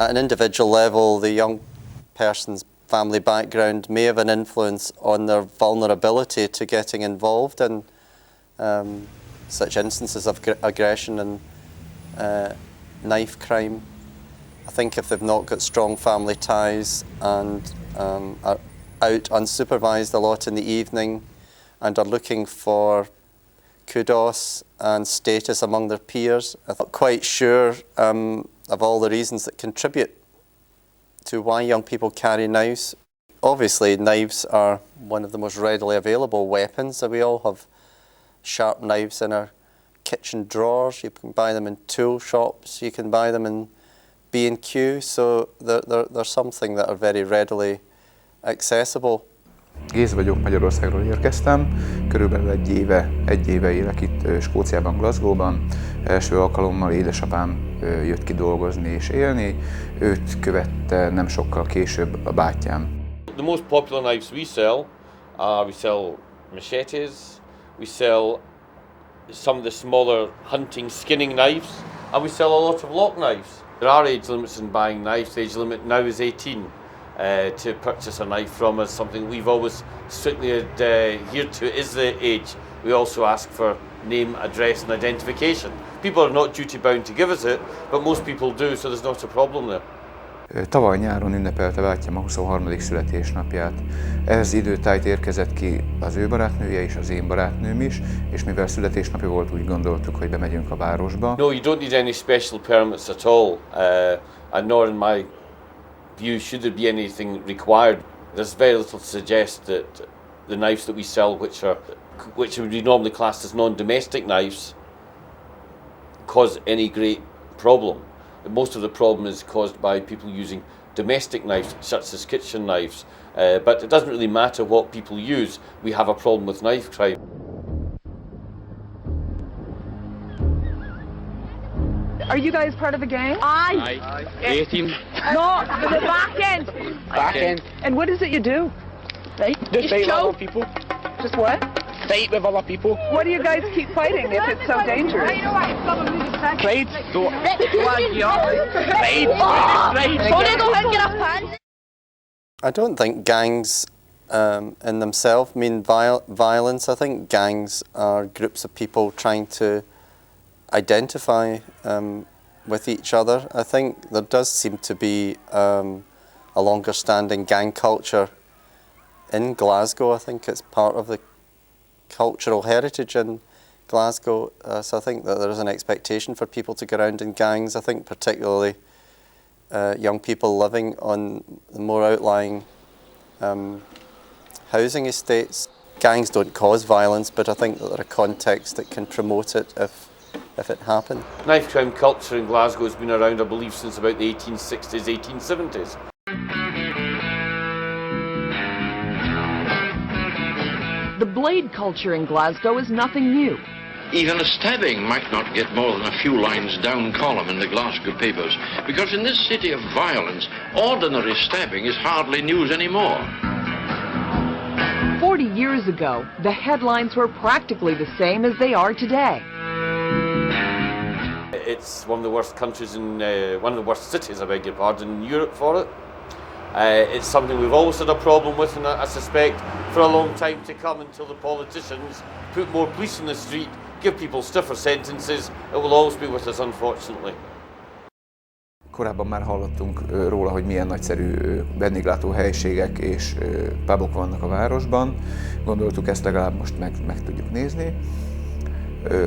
At an individual level, the young person's family background may have an influence on their vulnerability to getting involved in such instances of aggression and knife crime. I think if they've not got strong family ties and are out unsupervised a lot in the evening and are looking for kudos and status among their peers, I'm not quite sure of all the reasons that contribute to why young people carry knives. Obviously, knives are one of the most readily available weapons. We all have sharp knives in our kitchen drawers. You can buy them in tool shops. You can buy them in B&Q. So they're something that are very readily accessible. Géz vagyok, Magyarországról érkeztem. Körülbelül egy éve élek itt Skóciában, Glasgow-ban. Első alkalommal édesapám jött ki dolgozni és élni. Őt követte nem sokkal később a bátyám. The most popular knives we sell machetes, we sell some of the smaller hunting, skinning knives, and we sell a lot of lock knives. There are age limits in buying knives. The age limit now is 18. To purchase a knife from us, something we've always strictly adhered to is the age. We also ask for name, address and identification. People are not duty bound to give us it, but most people do, so there's not a problem there. Tavaly nyáron ünnepelte bátyám a 23. születésnapját. Ehhez időtájt érkezett ki az ő barátnője és az én barátnőm is, és mivel születésnapja volt, úgy gondoltuk, hogy bemegyünk a városba. No, you don't need any special permits at all, and nor in my view should there be anything required. There's very little to suggest that the knives that we sell, which would be normally classed as non-domestic knives, cause any great problem. Most of the problem is caused by people using domestic knives, such as kitchen knives. But it doesn't really matter what people use. We have a problem with knife crime. Are you guys part of a gang? Aye. 18. No, the back end. Back end. And what is it you do? Right. Just fight with other people. Just what? Fight with other people. What do you guys keep fighting if it's so dangerous? Pride. Don't lag you up. Pride. I don't think gangs in themselves mean violence. I think gangs are groups of people trying to identify with each other. I think there does seem to be a longer standing gang culture in Glasgow. I think it's part of the cultural heritage in Glasgow. So I think that there is an expectation for people to go around in gangs. I think particularly young people living on the more outlying housing estates. Gangs don't cause violence, but I think that there are contexts that can promote it if it happened. Knife crime culture in Glasgow has been around, I believe, since about the 1860s, 1870s. The blade culture in Glasgow is nothing new. Even a stabbing might not get more than a few lines down column in the Glasgow papers, because in this city of violence, ordinary stabbing is hardly news anymore. 40 years ago, the headlines were practically the same as they are today. It's one of the worst countries one of the worst cities, I beg your pardon, in Europe for it. It's something we've always had a problem with, and I suspect for a long time to come, until the politicians put more police in the street, give people stiffer sentences. It will always be with us, unfortunately. Korábban már hallottunk róla, hogy milyen nagyszerű vendéglátó helységek és pubok vannak a városban. Gondoltuk, ezt legalább most meg tudjuk nézni.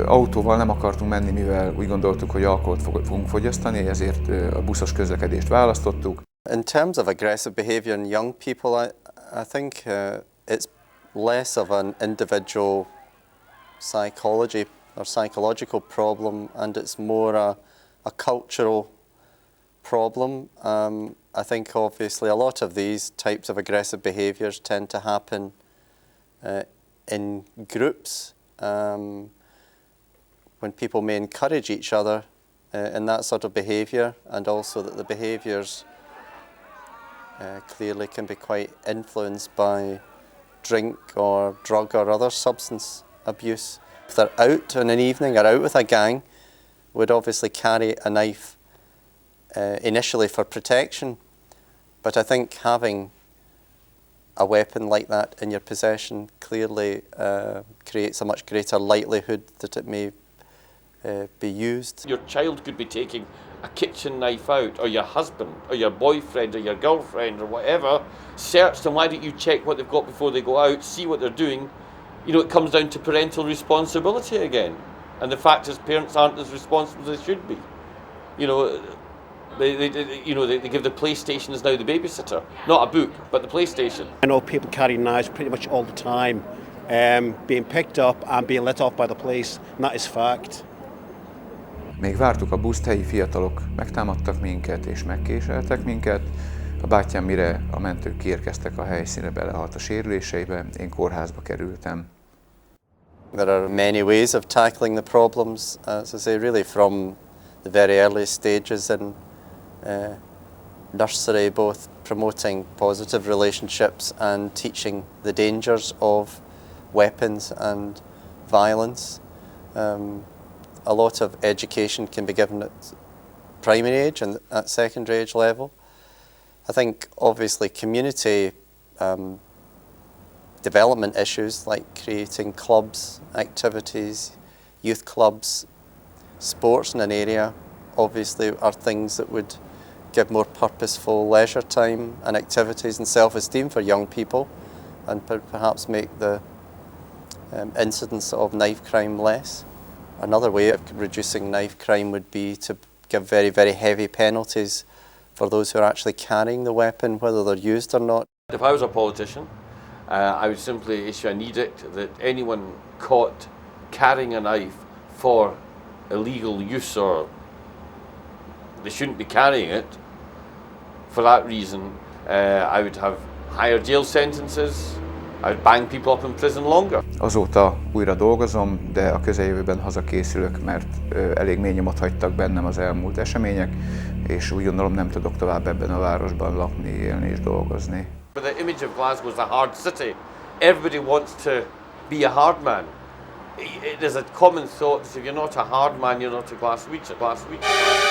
Autóval nem akartunk menni, mivel úgy gondoltuk, hogy alkoholt fogunk fogyasztani, ezért a buszos közlekedést választottuk. In terms of aggressive behaviour in young people, I think it's less of an individual psychology or psychological problem, and it's more a cultural problem. I think obviously a lot of these types of aggressive behaviours tend to happen in groups, when people may encourage each other in that sort of behaviour, and also that the behaviours clearly can be quite influenced by drink or drug or other substance abuse. If they're out on an evening or out with a gang, would obviously carry a knife initially for protection. But I think having a weapon like that in your possession clearly creates a much greater likelihood that it may be used. Your child could be taking a kitchen knife out, or your husband, or your boyfriend, or your girlfriend, or whatever. Search them. Why don't you check what they've got before they go out, see what they're doing? You know, it comes down to parental responsibility again. And the fact is, parents aren't as responsible as they should be. You know, they give the PlayStation as now the babysitter. Not a book, but the PlayStation. I know people carry knives pretty much all the time, being picked up and being let off by the police, and that is fact. Még vártuk a buszt, helyi fiatalok megtámadtak minket és megkéseltek minket. A bátyám, mire a mentők kiérkeztek a helyszínre, belehalt a sérüléseibe, én kórházba kerültem. There are many ways of tackling the problems, as I say, really from the very early stages in nursery, both promoting positive relationships and teaching the dangers of weapons and violence. A lot of education can be given at primary age and at secondary age level. I think obviously community development issues like creating clubs, activities, youth clubs, sports in an area obviously are things that would give more purposeful leisure time and activities and self-esteem for young people, and perhaps make the incidence of knife crime less. Another way of reducing knife crime would be to give very, very heavy penalties for those who are actually carrying the weapon, whether they're used or not. If I was a politician, I would simply issue an edict that anyone caught carrying a knife for illegal use, or they shouldn't be carrying it, for that reason I would have higher jail sentences, I would bang people up in prison longer. Azóta újra dolgozom, de a közeljövőben hazakészülök, mert elég mély nyomot hagytak bennem az elmúlt események, és úgy gondolom nem tudok tovább ebben a városban lakni, élni és dolgozni. But the image of Glasgow is a hard city. Everybody wants to be a hard man. It is a common thought that if you're not a hard man, you're not a Glaswegian.